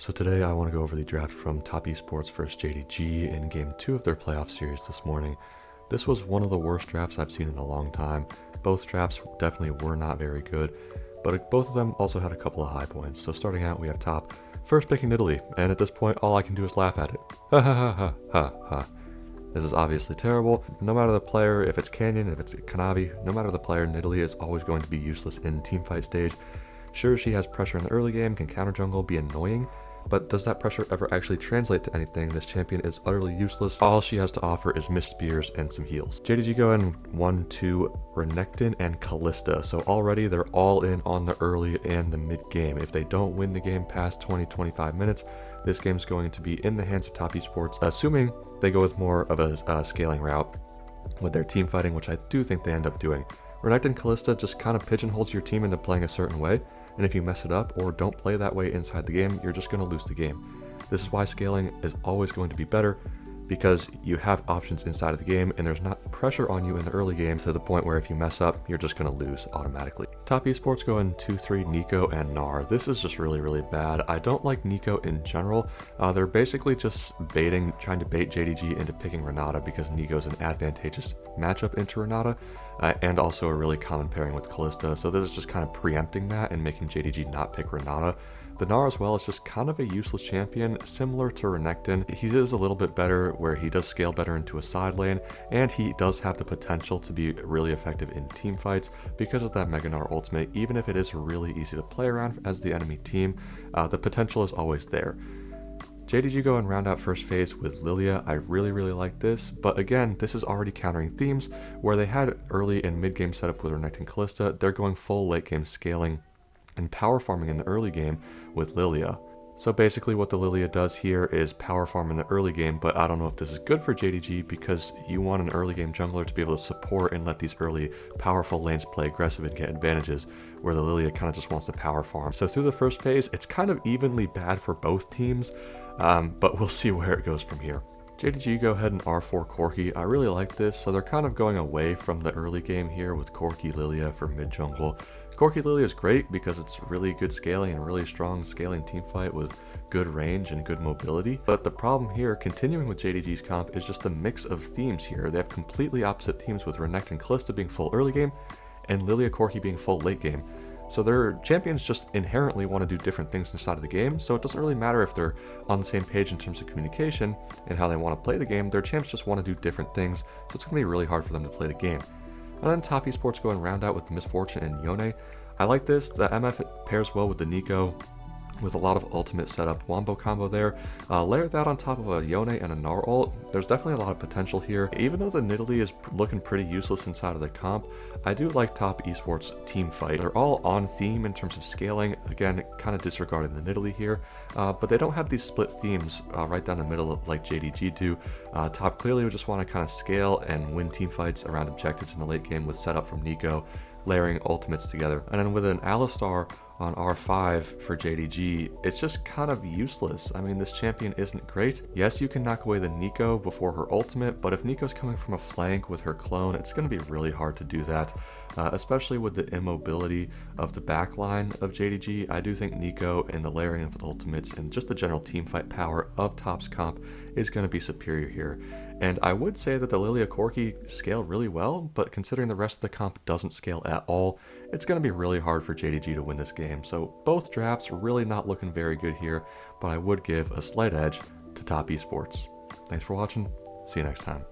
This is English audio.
So today I want to go over the draft from Top Esports versus JDG in Game 2 of their playoff series this morning. This was one of the worst drafts I've seen in a long time. Both drafts definitely were not very good, but both of them also had a couple of high points. So starting out, we have Top, first picking Italy, and at this point all I can do is laugh at it. Ha ha ha ha ha ha. This is obviously terrible. No matter the player, if it's Canyon, if it's Kanavi, no matter the player, Italy is always going to be useless in teamfight stage. Sure, she has pressure in the early game, can counter jungle, be annoying, but does that pressure ever actually translate to anything? This champion is utterly useless. All she has to offer is missed spears and some heals. JDG go in 1-2 Renekton and Kalista. So already they're all in on the early and the mid game. If they don't win the game past 20-25 minutes, this game's going to be in the hands of Top Esports, assuming they go with more of a scaling route with their team fighting, which I do think they end up doing. Renekton Kalista just kind of pigeonholes your team into playing a certain way, and if you mess it up or don't play that way inside the game, you're just going to lose the game. This is why scaling is always going to be better, because you have options inside of the game and there's not pressure on you in the early game to the point where if you mess up, you're just going to lose automatically. Top Esports go in 2-3 Neeko and Gnar. This is just really bad. I don't like Neeko in general. They're basically just trying to bait JDG into picking Renata because Neeko's an advantageous matchup into Renata, and also a really common pairing with Kalista. So this is just kind of preempting that and making JDG not pick Renata. The Gnar as well is just kind of a useless champion, similar to Renekton. He is a little bit better where he does scale better into a side lane, and he does have the potential to be really effective in team fights because of that Mega Gnar ultimate. Even if it is really easy to play around as the enemy team, the potential is always there. JDG go and round out first phase with Lilia. I really like this, but again, this is already countering themes where they had early and mid game setup with Renekton Kalista. They're going full late game scaling and power farming in the early game with Lilia. So basically what the Lilia does here is power farm in the early game, but I don't know if this is good for JDG because you want an early game jungler to be able to support and let these early powerful lanes play aggressive and get advantages, where the Lilia kind of just wants to power farm. So through the first phase, it's kind of evenly bad for both teams, but we'll see where it goes from here. JDG go ahead and R4 Corki. I really like this, so they're kind of going away from the early game here with Corki Lilia for mid jungle. Corki Lilia is great because it's really good scaling and really strong scaling team fight with good range and good mobility. But the problem here, continuing with JDG's comp, is just the mix of themes here. They have completely opposite themes with Renekton Kalista being full early game and Lilia Corki being full late game. So their champions just inherently want to do different things inside of the game, so it doesn't really matter if they're on the same page in terms of communication and how they want to play the game. Their champs just want to do different things, so it's going to be really hard for them to play the game. And then Top Esports go and round out with Misfortune and Yone. I like this. The MF pairs well with the Neeko with a lot of ultimate setup wombo combo there. Layer that on top of a Yone and a Gnar ult. There's definitely a lot of potential here. Even though the Nidalee is looking pretty useless inside of the comp, I do like Top Esports team fight. They're all on theme in terms of scaling. Again, kind of disregarding the Nidalee here, but they don't have these split themes right down the middle like JDG do. Top clearly would just want to kind of scale and win team fights around objectives in the late game with setup from Neeko, layering ultimates together. And then with an Alistar on R5 for JDG, it's just kind of useless. I mean, this champion isn't great. Yes, you can knock away the Neeko before her ultimate, but if Neeko's coming from a flank with her clone, it's going to be really hard to do that, especially with the immobility of the backline of JDG. I do think Neeko and the layering of ultimates and just the general teamfight power of Top's comp is going to be superior here. And I would say that the Lilia Corki scale really well, but considering the rest of the comp doesn't scale at all, it's going to be really hard for JDG to win this game. So both drafts really not looking very good here, but I would give a slight edge to Top Esports. Thanks for watching. See you next time.